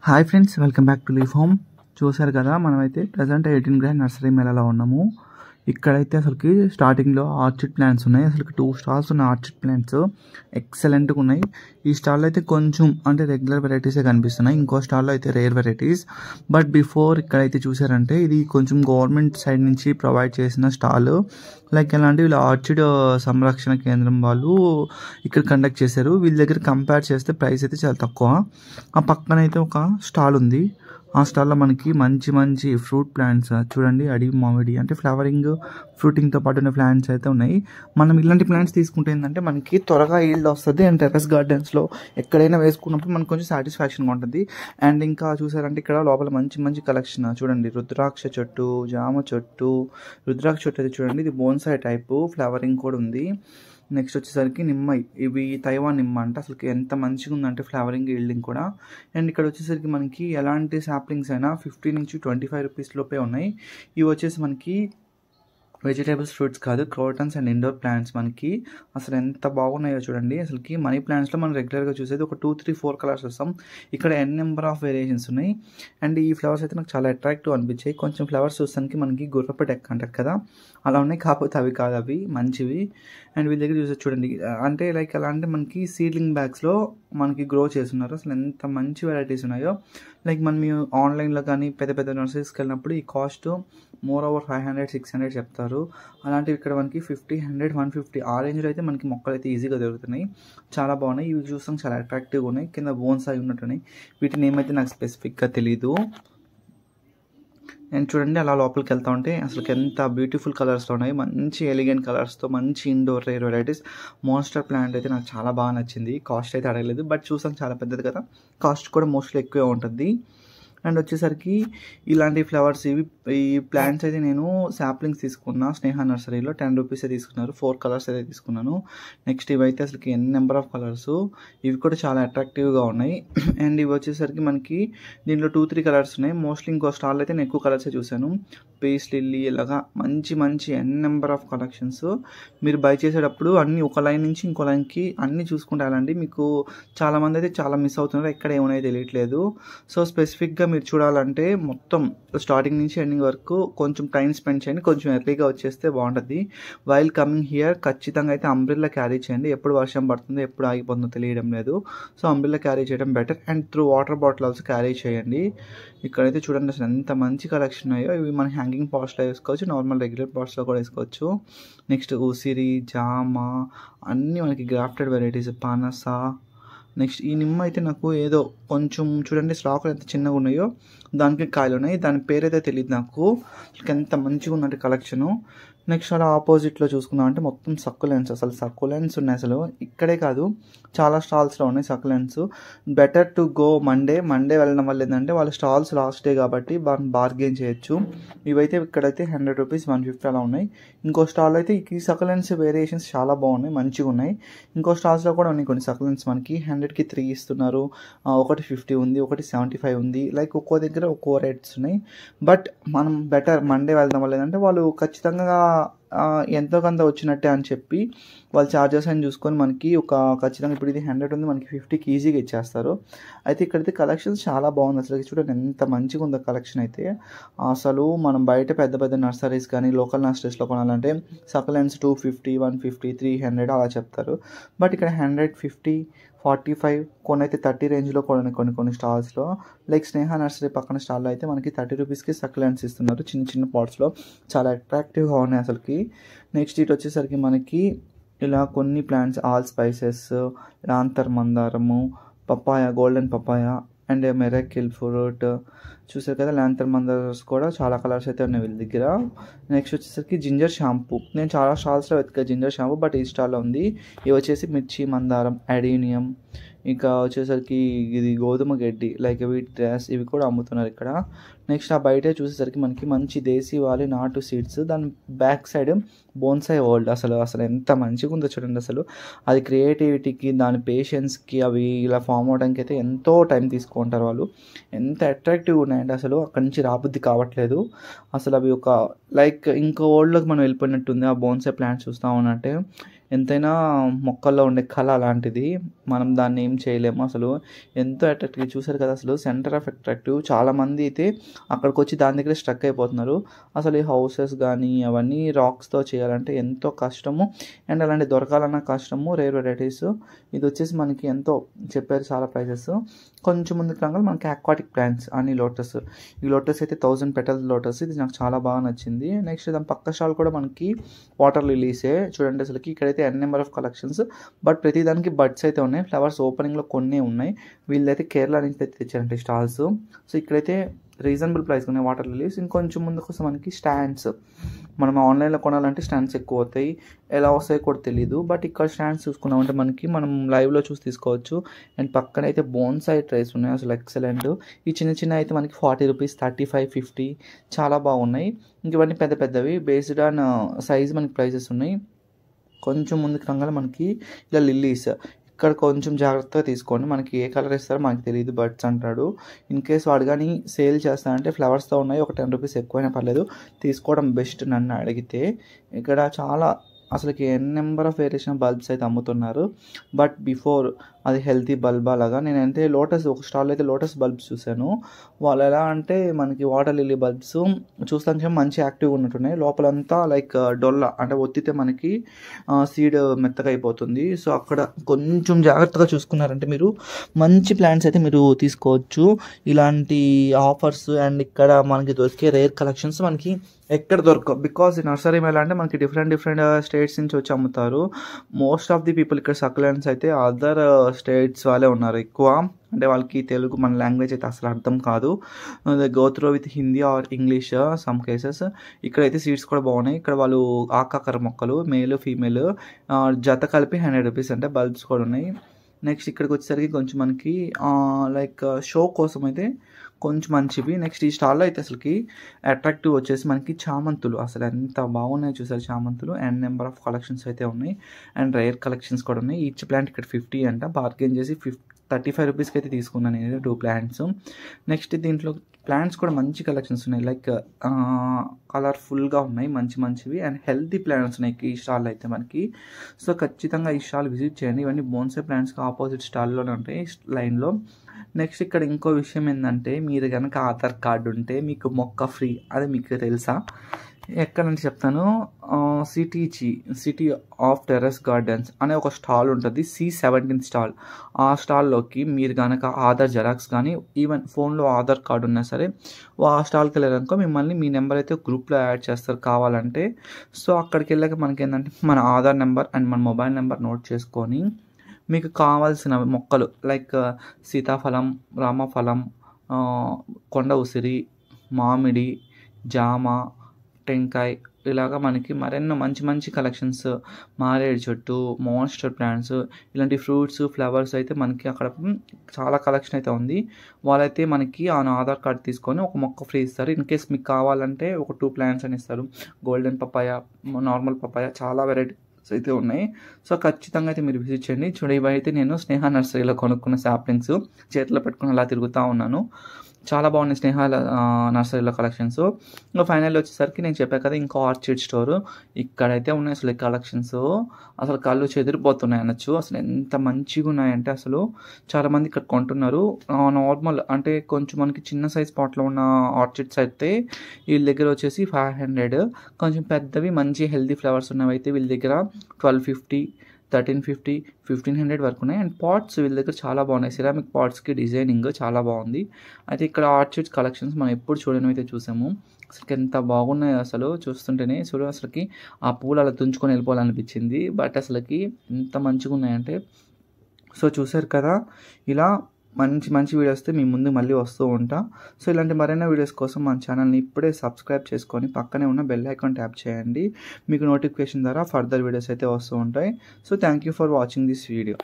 Hi friends, welcome back to leaf home. చూసారు కదా, మనమైతే ప్రజెంట్ 18 గ్రాండ్ నర్సరీ మేళలో ఉన్నాము. ఇక్కడైతే అసలుకి స్టార్టింగ్లో ఆర్చిడ్ ప్లాంట్స్ ఉన్నాయి. అసలుకి 2 స్టాల్స్ ఉన్న ఆర్చిడ్ ప్లాంట్స్ ఎక్సలెంట్గా ఉన్నాయి. ఈ స్టాల్లో అయితే కొంచెం అంటే రెగ్యులర్ వెరైటీసే కనిపిస్తున్నాయి. ఇంకో స్టాల్లో అయితే రేర్ వెరైటీస్. బట్ బిఫోర్ ఇక్కడైతే చూసారంటే ఇది కొంచెం గవర్నమెంట్ సైడ్ నుంచి ప్రొవైడ్ చేసిన స్టాల్. లైక్ ఎలాంటి వీళ్ళు ఆర్చిడ్ సంరక్షణ కేంద్రం వాళ్ళు ఇక్కడ కండక్ట్ చేశారు. వీళ్ళ దగ్గర కంపేర్ చేస్తే ప్రైస్ అయితే చాలా తక్కువ. ఆ పక్కన అయితే ఒక స్టాల్ ఉంది. ఆ స్టాల్లో మనకి మంచి మంచి ఫ్రూట్ ప్లాంట్స్ చూడండి, అడవి మామిడి అంటే ఫ్లవరింగ్ ఫ్రూటింగ్తో పాటు ఉన్న ప్లాంట్స్ అయితే ఉన్నాయి. మనం ఇలాంటి ప్లాంట్స్ తీసుకుంటే ఏంటంటే మనకి త్వరగా ఈల్డ్ వస్తుంది. అండ్ టెర్రస్ గార్డెన్స్లో ఎక్కడైనా వేసుకున్నప్పుడు మనకు కొంచెం సాటిస్ఫాక్షన్గా ఉంటుంది. అండ్ ఇంకా చూసారంటే ఇక్కడ లోపల మంచి మంచి కలెక్షన్ చూడండి. రుద్రాక్ష చెట్టు, జామ చెట్టు, రుద్రాక్ష చెట్టు అయితే చూడండి, ఇది బోన్సాయ్ టైపు ఫ్లవరింగ్ కూడా ఉంది. నెక్స్ట్ వచ్చేసరికి నిమ్మ, ఇవి తైవాన్ నిమ్మ అంట. అసలు ఎంత మంచిగా ఉందంటే ఫ్లవరింగ్ ఈల్డింగ్ కూడా. అండ్ ఇక్కడ వచ్చేసరికి మనకి ఎలాంటి సాప్లింగ్స్ అయినా 50 నుంచి 25 రూపీస్ లోపే ఉన్నాయి. ఇవి వచ్చేసి మనకి వెజిటేబుల్స్, ఫ్రూట్స్ కాదు, క్రోటన్స్ అండ్ ఇండోర్ ప్లాంట్స్. మనకి అసలు ఎంత బాగున్నాయో చూడండి. అసలుకి మనీ ప్లాంట్స్లో మనం రెగ్యులర్గా చూసేది ఒక 2, 3, 4 కలర్స్ వస్తాం. ఇక్కడ నెంబర్ ఆఫ్ వేరియేషన్స్ ఉన్నాయి. అండ్ ఈ ఫ్లవర్స్ అయితే నాకు చాలా అట్రాక్టివ్ అనిపించాయి. కొంచెం ఫ్లవర్స్ చూస్తానికి మనకి గుర్రపు డెక్క అంటారు కదా, అలా ఉన్నాయి. కాకపోతే అవి కాదు, అవి మంచివి. అండ్ వీళ్ళ దగ్గర చూసే చూడండి, అంటే లైక్ ఎలా అంటే మనకి సీడ్లింగ్ బ్యాగ్స్లో మనకి గ్రో చేస్తున్నారు. అసలు ఎంత మంచి వెరైటీస్ ఉన్నాయో. లైక్ మనం ఆన్లైన్లో కానీ పెద్ద పెద్ద నర్సరీస్కి వెళ్ళినప్పుడు ఈ కాస్ట్ మోర్ ఓవర్ 500, 600 చెప్తారు. అలాంటివి ఇక్కడ మనకి 50, 100, 150 ఆ రేంజ్లో అయితే మనకి మొక్కలు అయితే ఈజీగా దొరుకుతున్నాయి. చాలా బాగున్నాయి. ఇవి చూస్తాం చాలా అట్రాక్టివ్గా ఉన్నాయి. కింద బోన్స్ అవి ఉన్నట్టున్నాయి. వీటిని ఏమైతే నాకు స్పెసిఫిక్గా తెలీదు. అండ్ చూడండి, అలా లోపలికి వెళ్తా ఉంటే అసలు ఎంత బ్యూటిఫుల్ కలర్స్లో ఉన్నాయి. మంచి ఎలిగెంట్ కలర్స్తో మంచి indoor rare varieties. Monster plant అయితే నాకు చాలా బాగా నచ్చింది. కాస్ట్ అయితే అడగలేదు, బట్ చూసాం చాలా పెద్దది కదా, కాస్ట్ కూడా మోస్ట్లీ ఎక్కువే ఉంటుంది. అండ్ వచ్చేసరికి ఇలాంటి ఫ్లవర్స్ ఈ ప్లాంట్స్ అయితే నేను శాప్లింగ్స్ తీసుకున్నా స్నేహ నర్సరీలో. 10 రూపీసే తీసుకున్నారు. 4 కలర్స్ అయితే తీసుకున్నాను. నెక్స్ట్ ఇవైతే అసలు నెంబర్ ఆఫ్ కలర్స్, ఇవి కూడా చాలా అట్రాక్టివ్గా ఉన్నాయి. అండ్ ఇవి వచ్చేసరికి మనకి దీంట్లో 2, 3 కలర్స్ ఉన్నాయి. మోస్ట్లీ ఇంకో స్టాల్ అయితే నేను ఎక్కువ కలర్సే చూశాను. పీస్ లిల్లీ, ఇలాగా మంచి మంచి నెంబర్ ఆఫ్ కలెక్షన్స్. మీరు బై చేసేటప్పుడు అన్నీ ఒక లైన్ నుంచి ఇంకో లైన్కి అన్నీ చూసుకుంటే వెళ్ళండి. మీకు చాలామంది అయితే చాలా మిస్ అవుతున్నారు, ఎక్కడ ఏమైనా తెలియట్లేదు. సో స్పెసిఫిక్గా మీరు చూడాలంటే మొత్తం స్టార్టింగ్ నుంచి ఎండింగ్ వరకు కొంచెం టైం స్పెండ్ చేయండి. కొంచెం ఎర్లీగా వచ్చేస్తే బాగుంటుంది. వైల్ కమింగ్ హియర్ ఖచ్చితంగా అయితే అంబ్రెల్లా క్యారీ చేయండి. ఎప్పుడు వర్షం పడుతుందో ఎప్పుడు ఆగిపోతుందో తెలియడం లేదు. సో అంబ్రెల్లా క్యారీ చేయడం better. And through water bottle also carry చేయండి. ఇక్కడైతే చూడండి అసలు ఎంత మంచి కలెక్షన్ ఉన్నాయో. ఇవి మన హ్యాంగింగ్ పాట్స్లో వేసుకోవచ్చు, నార్మల్ రెగ్యులర్ పాట్స్లో కూడా వేసుకోవచ్చు. నెక్స్ట్ ఉసిరి, జామ అన్నీ మనకి గ్రాఫ్టెడ్ వెరైటీస్, పనస. నెక్స్ట్ ఈ నిమ్మ అయితే నాకు ఏదో కొంచెం చూడండి స్టాకులు ఎంత చిన్నగా ఉన్నాయో, దానికి కాయలు ఉన్నాయి. దాని పేరైతే తెలియదు నాకు. ఎంత మంచిగా ఉందంటే కలెక్షను. నెక్స్ట్ అలా ఆపోజిట్లో చూసుకుందాం అంటే మొత్తం సక్కులెంట్స్. అసలు సక్కులెంట్స్ ఉన్నాయి. అసలు ఇక్కడే కాదు, చాలా స్టాల్స్లో ఉన్నాయి సక్కులెంట్స్. బెటర్ టు గో మండే వెళ్ళడం వల్ల ఏంటంటే వాళ్ళ స్టాల్స్ లాస్ట్ డే కాబట్టి బార్గెన్ చేయొచ్చు. ఇవైతే ఇక్కడైతే 100 రూపీస్, 150 అలా ఉన్నాయి. ఇంకో స్టాల్ అయితే ఈ సక్కులెంట్స్ వేరియేషన్స్ చాలా బాగున్నాయి, మంచిగా ఉన్నాయి. ఇంకో స్టాల్స్లో కూడా ఉన్నాయి కొన్ని సక్కులెంట్స్. మనకి 100కి 3 ఇస్తున్నారు. ఒకటి 50 ఉంది, ఒకటి 75 ఉంది. లైక్ ఒక్కో దగ్గర ఒక్కో రేట్స్ ఉన్నాయి. బట్ మనం బెటర్ మండే వెళ్దాం వల్ల ఏంటంటే వాళ్ళు ఖచ్చితంగా ఎంతో కొంత వచ్చినట్టే అని చెప్పి వాళ్ళు ఛార్జెస్ అని చూసుకొని మనకి ఒక ఖచ్చితంగా ఇప్పుడు ఇది 100 ఉంది, మనకి 50కి ఈజీగా ఇచ్చేస్తారు. అయితే ఇక్కడైతే కలెక్షన్స్ చాలా బాగుంది. అసలు చూడండి ఎంత మంచిగా ఉందో కలెక్షన్ అయితే. అసలు మనం బయట పెద్ద పెద్ద నర్సరీస్ కానీ లోకల్ నర్సరీస్లో కొనాలంటే సకలెన్స్ 250, 150, 300 అలా చెప్తారు. బట్ ఇక్కడ 150, 45, కొన్ని అయితే 30 రేంజ్లో కూడా కొన్ని స్టాల్స్లో. లైక్ స్నేహ నర్సరీ పక్కన స్టాల్లో అయితే మనకి 30 రూపీస్కి సక్యులెంట్స్ ఇస్తున్నారు చిన్న చిన్న పాట్స్లో. చాలా అట్రాక్టివ్గా ఉన్నాయి అసలుకి. నెక్స్ట్ ఇటు వచ్చేసరికి మనకి ఇలా కొన్ని ప్లాంట్స్, ఆల్ స్పైసెస్, రాంతర్ మందారము, papaya, golden papaya and miracle fruit. చూసారు కదా, లాంతర్ మందార్స్ కూడా చాలా కలర్స్ అయితే ఉన్నాయి వీళ్ళ దగ్గర. నెక్స్ట్ వచ్చేసరికి జింజర్ షాంపూ. నేను చాలా స్టాల్స్లో వెతికా జింజర్ షాంపూ, బట్ ఈ స్టాల్లో ఉంది. ఇవి వచ్చేసి మిర్చి మందారం, అడీనియం, ఇంకా వచ్చేసరికి ఇది గోధుమ గడ్డి, లైక్ వీట్ గ్రాస్, ఇవి కూడా అమ్ముతున్నారు ఇక్కడ. నెక్స్ట్ ఆ బయటే చూసేసరికి మనకి మంచి దేశీవాలి నాటు సీడ్స్. దాని బ్యాక్ సైడ్ బోన్సాయ్ వరల్డ్. అసలు ఎంత మంచిగా ఉందో చూడండి. అసలు అది క్రియేటివిటీకి, దాని పేషెన్స్కి, అవి ఇలా ఫామ్ అవడానికి అయితే ఎంతో టైం తీసుకుంటారు వాళ్ళు. ఎంత అట్రాక్టివ్గా ఉన్నాయంటే అసలు అక్కడి నుంచి రాబుద్ది కావట్లేదు. అసలు అవి ఒక లైక్ ఇంకో వరల్డ్లోకి మనం వెళ్ళిపోయినట్టుంది ఆ బోన్సాయ్ ప్లాంట్స్ చూస్తూ ఉన్నట్టే. ఎంతైనా మొక్కల్లో ఉండే కళ అలాంటిది. మనం దాన్ని ఏం చేయలేము. అసలు ఎంతో అట్రాక్టివ్ చూసారు కదా, అసలు సెంటర్ ఆఫ్ అట్రాక్టివ్. చాలామంది అయితే అక్కడికి వచ్చి దాని దగ్గర స్ట్రక్ అయిపోతున్నారు. అసలు ఈ హౌసెస్ కానీ అవన్నీ రాక్స్తో చేయాలంటే ఎంతో కష్టము, అండ్ అలాంటి దొరకాలన్నా కష్టము. రేర్ వెరైటీస్ ఇది వచ్చేసి మనకి ఎంతో చెప్పారు చాలా ప్రైజెస్. కొంచెం ముందుకు రాగానే మనకి అక్వాటిక్ ప్లాంట్స్ అని లోటస్. ఈ లోటస్ అయితే 1000 పెటల్ లోటస్, ఇది నాకు చాలా బాగా నచ్చింది. నెక్స్ట్ దాని పక్క స్టాల్ కూడా మనకి వాటర్ లిలీసే చూడండి. అసలుకి ఇక్కడైతే ఎన్ నెంబర్ ఆఫ్ కలెక్షన్స్, బట్ ప్రతిదానికి బడ్స్ అయితే ఉన్నాయి. ఫ్లవర్స్ ఓపెనింగ్లో కొన్ని ఉన్నాయి. వీళ్ళైతే కేరళ నుంచి అయితే తెచ్చారంటే స్టాల్స్. సో ఇక్కడైతే రీజనబుల్ ప్రైస్ ఉన్నాయి వాటర్ లిలీస్. ఇంకొంచెం ముందుకు వస్తే మనకి స్టాండ్స్. మనం ఆన్లైన్లో కొనాలంటే స్టాండ్స్ ఎక్కువ అవుతాయి, ఎలా వస్తాయో కూడా తెలియదు. బట్ ఇక్కడ స్టాండ్స్ చూసుకున్నామంటే మనం లైవ్లో చూసి తీసుకోవచ్చు. అండ్ పక్కన అయితే బోన్సాయి ట్రేస్ ఉన్నాయి, అసలు ఎక్సలెంట్. ఈ చిన్న చిన్న అయితే మనకి 40 రూపీస్, 35, 50 చాలా బాగున్నాయి. ఇంక ఇవన్నీ పెద్ద పెద్దవి బేస్డ్ ఆన్ సైజ్ మనకి ప్రైసెస్ ఉన్నాయి. కొంచెం ముందుకు రాగానే మనకి ఇలా లిల్లీస్. ఇక్కడ కొంచెం జాగ్రత్తగా తీసుకోండి, మనకి ఏ కలర్ ఇస్తారో మనకి తెలియదు, బడ్స్ అంటాడు. ఇన్ కేస్ వాడు కానీ సేల్ చేస్తానంటే ఫ్లవర్స్తో ఉన్నాయి, ఒక 10 రూపీస్ ఎక్కువైనా పర్లేదు, తీసుకోవడం బెస్ట్ నన్ను అడిగితే. ఇక్కడ చాలా అసలుకి ఎన్ నెంబర్ ఆఫ్ వేరియేషన్ బల్బ్స్ అయితే అమ్ముతున్నారు. బట్ బిఫోర్ అది హెల్తీ బల్బ్ అలాగా. నేనైతే లోటస్ ఒక స్టాల్లో అయితే లోటస్ బల్బ్స్ చూశాను. వాళ్ళు ఎలా అంటే మనకి వాటర్ లిల్లీ బల్బ్స్ చూస్తానికి మంచి యాక్టివ్గా ఉన్నట్టున్నాయి, లోపలంతా లైక్ డొల్ల అంటే ఒత్తితే మనకి సీడ్ మెత్తగా అయిపోతుంది. సో అక్కడ కొంచెం జాగ్రత్తగా చూసుకున్నారంటే మీరు మంచి ప్లాంట్స్ అయితే మీరు తీసుకోవచ్చు. ఇలాంటి ఆఫర్స్ అండ్ ఇక్కడ మనకి దొరికే రేర్ కలెక్షన్స్ మనకి ఎక్కడ దొరకవు. బికాస్ ఈ నర్సరీ మేళ అంటే మనకి డిఫరెంట్ స్టేట్స్ నుంచి వచ్చి అమ్ముతారు. మోస్ట్ ఆఫ్ ది పీపుల్ ఇక్కడ సక్యులెంట్స్ అయితే అదర్ స్టేట్స్ వాళ్ళే ఉన్నారు ఎక్కువ. అంటే వాళ్ళకి తెలుగు మన లాంగ్వేజ్ అయితే అసలు అర్థం కాదు. Go through with Hindi or English some cases. ఇక్కడైతే సీడ్స్ కూడా బాగున్నాయి. ఇక్కడ వాళ్ళు ఆకాకర మొక్కలు మేల్ ఫీమేల్ జత కలిపి 100 రూపీస్ అంటే బల్బ్స్ కూడా ఉన్నాయి. నెక్స్ట్ ఇక్కడికి వచ్చేసరికి కొంచెం మనకి లైక్ షో కోసం అయితే కొంచెం మంచివి. నెక్స్ట్ ఈ స్టాల్లో అయితే అసలుకి అట్రాక్టివ్ వచ్చేసి మనకి చామంతులు, అసలు ఎంత బాగున్నాయి చూసారు చామంతులు. అండ్ నెంబర్ ఆఫ్ కలెక్షన్స్ అయితే ఉన్నాయి, అండ్ రేర్ కలెక్షన్స్ కూడా ఉన్నాయి. ఈచ్ ప్లాంట్ ఇక్కడ 50 అంట, బార్గెన్ చేసి 35 రూపీస్కి అయితే తీసుకున్నాను నేను 2 ప్లాంట్స్. నెక్స్ట్ దీంట్లో ప్లాంట్స్ కూడా మంచి కలెక్షన్స్ ఉన్నాయి, లైక్ కలర్ఫుల్గా ఉన్నాయి మంచివి. అండ్ హెల్తీ ప్లాంట్స్ ఉన్నాయి ఈ స్టాల్ అయితే మనకి. సో ఖచ్చితంగా ఈ స్టాల్ విజిట్ చేయండి. ఇవన్నీ బోన్సే ప్లాంట్స్కి ఆపోజిట్ స్టాల్లోనే ఉంటాయి లైన్లో. నెక్స్ట్ ఇక్కడ ఇంకో విషయం ఏంటంటే, మీరు కనుక ఆధార్ కార్డు ఉంటే మీకు మొక్క ఫ్రీ. అది మీకు తెలుసా? ఎక్కడ నుంచి చెప్తాను. సిటీ ఆఫ్ టెర్రస్ గార్డెన్స్ అనే ఒక స్టాల్ ఉంటుంది, C17 స్టాల్. ఆ స్టాల్లోకి మీరు కనుక ఆధార్ జెరాక్స్ కానీ ఈవెన్ ఫోన్లో ఆధార్ కార్డు ఉన్నా సరే ఆ స్టాల్కి వెళ్ళారనుకో మిమ్మల్ని మీ నెంబర్ అయితే గ్రూప్లో యాడ్ చేస్తారు కావాలంటే. సో అక్కడికి వెళ్ళాక మనకి ఏంటంటే మన ఆధార్ నెంబర్ అండ్ మన మొబైల్ నెంబర్ నోట్ చేసుకొని మీకు కావాల్సిన మొక్కలు లైక్ సీతాఫలం, రామఫలం, కొండ ఉసిరి, మామిడి, జామ, టెంకాయ, ఇలాగా మనకి మరెన్నో మంచి కలెక్షన్స్, మారేడు చెట్టు, మాన్స్టర్ ప్లాంట్స్, ఇలాంటి ఫ్రూట్స్ ఫ్లవర్స్ అయితే మనకి అక్కడ చాలా కలెక్షన్ అయితే ఉంది. వాళ్ళైతే మనకి ఆధార్ కార్డ్ తీసుకొని ఒక మొక్క ఫ్రీ ఇస్తారు. ఇన్ కేస్ మీకు కావాలంటే ఒక 2 ప్లాంట్స్ అని ఇస్తారు. గోల్డెన్ పపాయ, నార్మల్ పపాయ, చాలా వెరైటీస్ అయితే ఉన్నాయి. సో ఖచ్చితంగా అయితే మీరు విజిట్ చేయండి. చూడ ఇవైతే నేను స్నేహ నర్సరీలో కొనుక్కున్న సాప్లింగ్స్ చేతిలో పెట్టుకుని అలా తిరుగుతూ ఉన్నాను. చాలా బాగున్నాయి స్నేహ నర్సరీలో కలెక్షన్స్. ఇంకా ఫైనల్ వచ్చేసరికి నేను చెప్పాను కదా ఇంకో ఆర్చిడ్ స్టోర్, ఇక్కడైతే ఉన్నాయి అసలు కలెక్షన్స్ అసలు కళ్ళు చెదిరిపోతున్నాయి అనొచ్చు. అసలు ఎంత మంచిగా ఉన్నాయంటే అసలు చాలామంది ఇక్కడ కొంటున్నారు. నార్మల్ అంటే కొంచెం మనకి చిన్న సైజ్ పాట్లో ఉన్న ఆర్చిడ్స్ అయితే వీళ్ళ దగ్గర వచ్చేసి 500, కొంచెం పెద్దవి మంచి హెల్తీ ఫ్లవర్స్ ఉన్నవి అయితే వీళ్ళ దగ్గర 1250, 1350, 1500 వరకు ఉన్నాయి. అండ్ పాట్స్ వీళ్ళ దగ్గర చాలా బాగున్నాయి. సిరామిక్ పాట్స్కి డిజైనింగ్ చాలా బాగుంది. అయితే ఇక్కడ ఆర్చిడ్స్ కలెక్షన్స్ మనం ఎప్పుడు చూడడం అయితే చూసాము. అసలు ఎంత బాగున్నాయి అసలు చూస్తుంటేనే అసలుకి ఆ పూలు అలా తుంచుకొని వెళ్ళిపోవాలనిపించింది. బట్ అసలుకి ఎంత మంచిగా ఉన్నాయంటే. సో చూసారు కదా, ఇలా మంచి వీడియోస్తో మీ ముందు మళ్ళీ వస్తూ ఉంటా. సో ఇలాంటి మరైన వీడియోస్ కోసం మన ఛానల్ని ఇప్పుడే సబ్స్క్రైబ్ చేసుకొని పక్కనే ఉన్న బెల్ ఐకాన్ ట్యాప్ చేయండి. మీకు నోటిఫికేషన్ ద్వారా ఫర్దర్ వీడియోస్ అయితే వస్తూ ఉంటాయి. So thank you for watching this video.